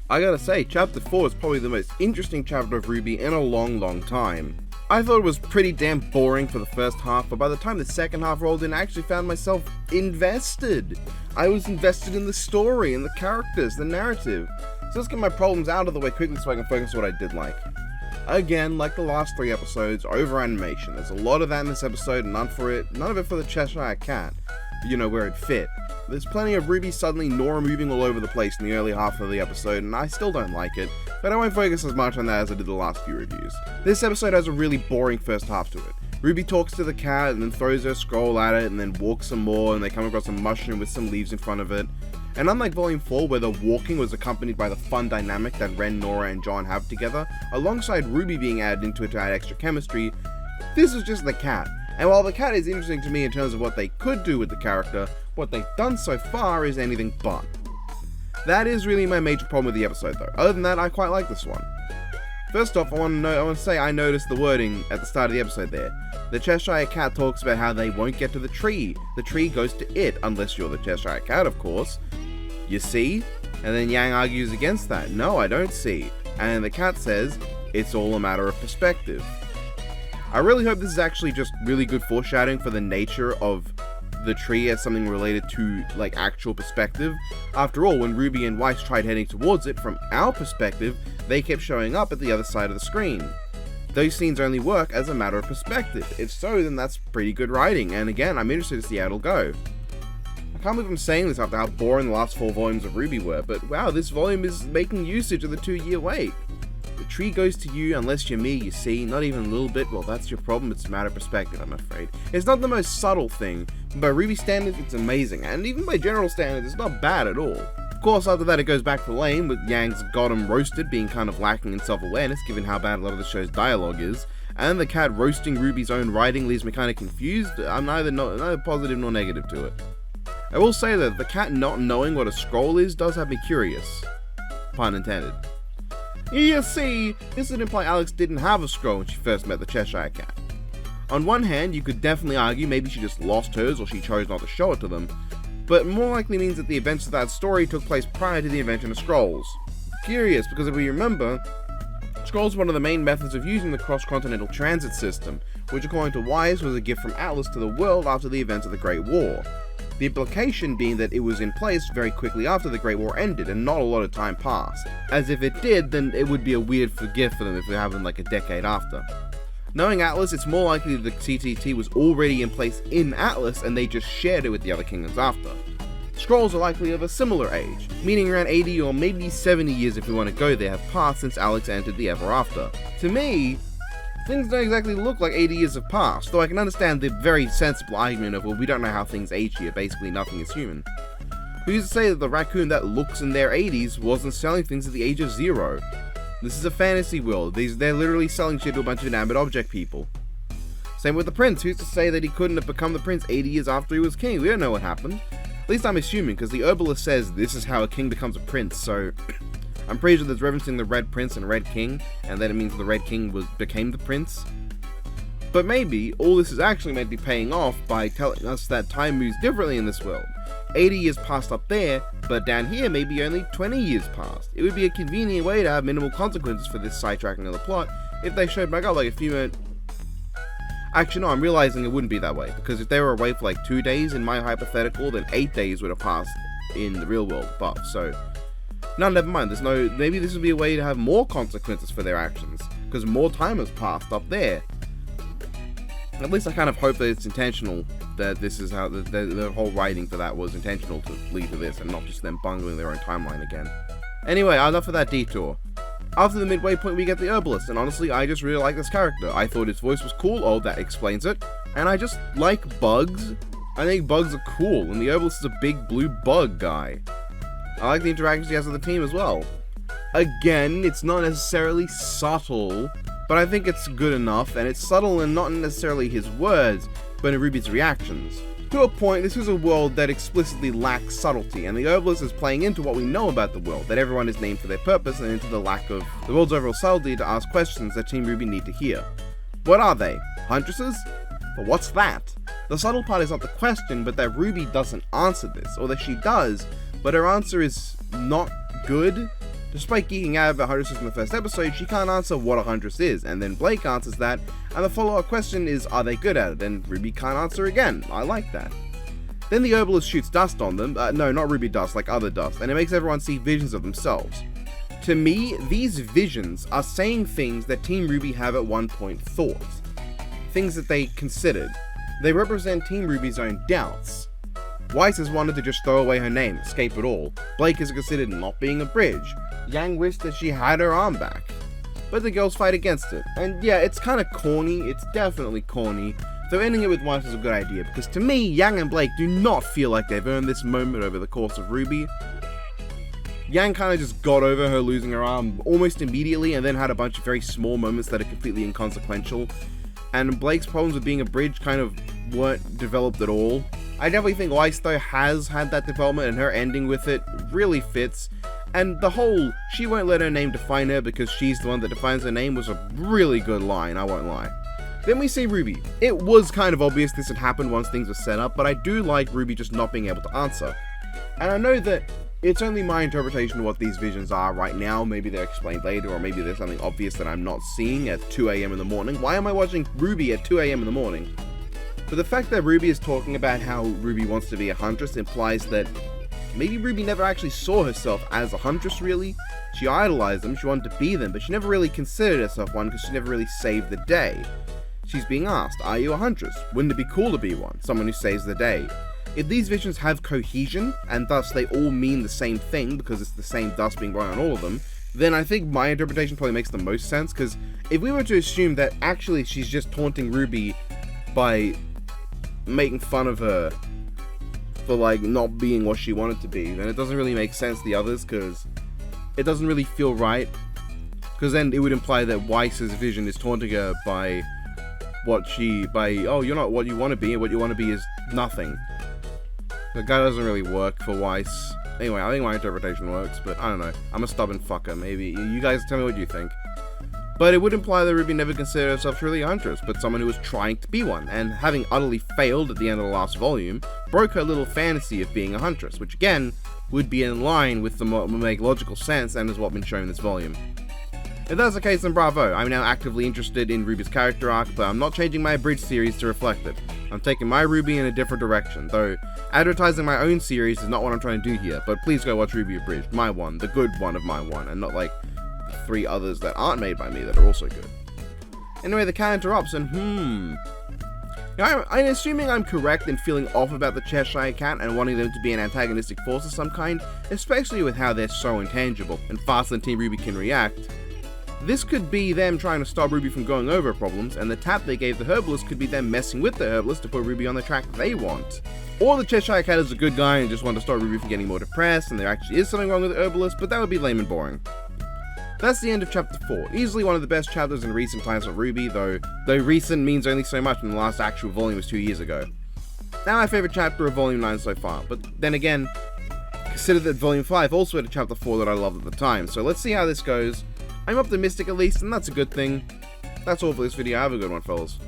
I gotta say, chapter 4 is probably the most interesting chapter of RWBY in a long time. I thought it was pretty damn boring for the first half, but by the time the second half rolled in, I actually found myself invested. I was invested in the story, and the characters, the narrative. So let's get my problems out of the way quickly so I can focus on what I did like. Again, like the last 3 episodes, over animation. There's a lot of that in this episode, and none of it for the Cheshire cat, you know, where it fit. There's plenty of RWBY suddenly Nora moving all over the place in the early half of the episode, and I still don't like it, but I won't focus as much on that as I did the last few reviews. This episode has a really boring first half to it. RWBY talks to the cat, and then throws her scroll at it, and then walks some more, and they come across a mushroom with some leaves in front of it. And unlike Volume 4, where the walking was accompanied by the fun dynamic that Ren, Nora, and John have together, alongside RWBY being added into it to add extra chemistry, this was just the cat. And while the cat is interesting to me in terms of what they could do with the character, what they've done so far is anything but. That is really my major problem with the episode though. Other than that, I quite like this one. First off, I want to say I noticed the wording at the start of the episode there. The Cheshire Cat talks about how they won't get to the tree. The tree goes to it, unless you're the Cheshire Cat, of course. You see? And then Yang argues against that. No, I don't see. And the cat says, it's all a matter of perspective. I really hope this is actually just really good foreshadowing for the nature of the tree as something related to, like, actual perspective. After all, when RWBY and Weiss tried heading towards it, from our perspective, they kept showing up at the other side of the screen. Those scenes only work as a matter of perspective. If so, then that's pretty good writing, and again, I'm interested to see how it'll go. I can't believe I'm saying this after how boring the last 4 volumes of RWBY were, but wow, this volume is making usage of the 2-year wait. The tree goes to you unless you're me, you see, not even a little bit. Well, that's your problem, it's a matter of perspective, I'm afraid. It's not the most subtle thing, but by RWBY standards, it's amazing, and even by general standards, it's not bad at all. Of course, after that it goes back to lane, with Yang's got him roasted being kind of lacking in self-awareness, given how bad a lot of the show's dialogue is, and the cat roasting RWBY's own writing leaves me kind of confused. I'm neither positive nor negative to it. I will say that the cat not knowing what a scroll is does have me curious. Pun intended. You see, this would imply Alex didn't have a scroll when she first met the Cheshire Cat. On one hand, you could definitely argue maybe she just lost hers or she chose not to show it to them, but more likely means that the events of that story took place prior to the invention of scrolls. Curious, because if we remember, scrolls were one of the main methods of using the cross-continental transit system, which according to Weiss was a gift from Atlas to the world after the events of the Great War. The implication being that it was in place very quickly after the Great War ended and not a lot of time passed. As if it did, then it would be a weird gift for them if it happened like a decade after. Knowing Atlas, it's more likely that the CTT was already in place in Atlas and they just shared it with the other kingdoms after. Scrolls are likely of a similar age, meaning around 80 or maybe 70 years if we want to go there have passed since Alex entered the Ever After. To me, things don't exactly look like 80 years have passed, though I can understand the very sensible argument of, well, we don't know how things age here, basically nothing is human. Who's to say that the raccoon that looks in their 80s wasn't selling things at the age of 0? This is a fantasy world, they're literally selling shit to a bunch of inanimate object people. Same with the prince, who's to say that he couldn't have become the prince 80 years after he was king? We don't know what happened. At least I'm assuming, because the herbalist says this is how a king becomes a prince, so I'm pretty sure that's referencing the Red Prince and Red King, and that it means the Red King became the prince. But maybe all this is actually meant to be paying off by telling us that time moves differently in this world. 80 years passed up there, but down here maybe only 20 years passed. It would be a convenient way to have minimal consequences for this sidetracking of the plot if they showed back up like a few minutes. Actually no, I'm realizing it wouldn't be that way, because if they were away for like 2 days in my hypothetical, then 8 days would have passed in the real world above, so no, never mind, maybe this would be a way to have more consequences for their actions, because more time has passed up there. At least I kind of hope that it's intentional, that this is how, the whole writing for that was intentional to lead to this, and not just them bungling their own timeline again. Anyway, enough of that detour. After the midway point we get the herbalist, and honestly I just really like this character. I thought his voice was cool, oh that explains it, and I just like bugs. I think bugs are cool, and the herbalist is a big blue bug guy. I like the interactions he has with the team as well. Again, it's not necessarily subtle, but I think it's good enough, and it's subtle in not necessarily his words, but in RWBY's reactions. To a point, this is a world that explicitly lacks subtlety, and the herbalist is playing into what we know about the world, that everyone is named for their purpose, and into the lack of the world's overall subtlety to ask questions that Team RWBY need to hear. What are they? Huntresses? But what's that? The subtle part is not the question, but that RWBY doesn't answer this, or that she does, but her answer is not good. Despite geeking out about Huntress in the first episode, she can't answer what a Huntress is, and then Blake answers that, and the follow-up question is, are they good at it? And RWBY can't answer again. I like that. Then the herbalist shoots dust on them, no, not RWBY dust, like other dust, and it makes everyone see visions of themselves. To me, these visions are saying things that Team RWBY have at one point thought. Things that they considered. They represent Team RWBY's own doubts. Weiss has wanted to just throw away her name, escape it all. Blake has considered not being a bridge. Yang wished that she had her arm back. But the girls fight against it. And yeah, it's kind of corny, it's definitely corny, though ending it with Weiss is a good idea, because to me, Yang and Blake do not feel like they've earned this moment over the course of RWBY. Yang kind of just got over her losing her arm almost immediately, and then had a bunch of very small moments that are completely inconsequential. And Blake's problems with being a bridge kind of weren't developed at all. I definitely think Weiss, though, has had that development, and her ending with it really fits. And the whole, she won't let her name define her because she's the one that defines her name, was a really good line, I won't lie. Then we see RWBY. It was kind of obvious this had happened once things were set up, but I do like RWBY just not being able to answer. And I know that it's only my interpretation of what these visions are right now. Maybe they're explained later, or maybe there's something obvious that I'm not seeing at 2 AM in the morning. Why am I watching RWBY at 2 AM in the morning? But the fact that RWBY is talking about how RWBY wants to be a Huntress implies that maybe RWBY never actually saw herself as a Huntress, really. She idolized them, she wanted to be them, but she never really considered herself one because she never really saved the day. She's being asked, are you a Huntress? Wouldn't it be cool to be one? Someone who saves the day. If these visions have cohesion, and thus they all mean the same thing because it's the same dust being brought on all of them, then I think my interpretation probably makes the most sense, because if we were to assume that actually she's just taunting RWBY by making fun of her for like not being what she wanted to be, then it doesn't really make sense the others, because it doesn't really feel right, because then it would imply that Weiss's vision is taunting her by oh, you're not what you want to be, and what you want to be is nothing. That doesn't really work for Weiss. Anyway, I think my interpretation works, but I don't know. I'm a stubborn fucker, maybe. You guys tell me what you think. But it would imply that RWBY never considered herself truly a Huntress, but someone who was trying to be one, and having utterly failed at the end of the last volume, broke her little fantasy of being a Huntress, which again, would be in line with what would make logical sense and is what been shown in this volume. If that's the case, then bravo. I'm now actively interested in RWBY's character arc, but I'm not changing my Bridge series to reflect it. I'm taking my RWBY in a different direction, though advertising my own series is not what I'm trying to do here, but please go watch RWBY Abridged, my one, the good one of my one, and not like 3 others that aren't made by me that are also good. Anyway, the cat interrupts, and Now, I'm assuming I'm correct in feeling off about the Cheshire Cat and wanting them to be an antagonistic force of some kind, especially with how they're so intangible, and faster than Team RWBY can react. This could be them trying to stop RWBY from going over problems, and the tap they gave the herbalist could be them messing with the herbalist to put RWBY on the track they want. Or the Cheshire Cat is a good guy and just want to stop RWBY from getting more depressed, and there actually is something wrong with the herbalist, but that would be lame and boring. That's the end of Chapter 4, easily one of the best chapters in recent times for RWBY, though recent means only so much, and the last actual volume was 2 years ago. Now my favourite chapter of Volume 9 so far, but then again, consider that Volume 5 also had a Chapter 4 that I loved at the time, so let's see how this goes. I'm optimistic at least, and that's a good thing. That's all for this video. Have a good one, fellas.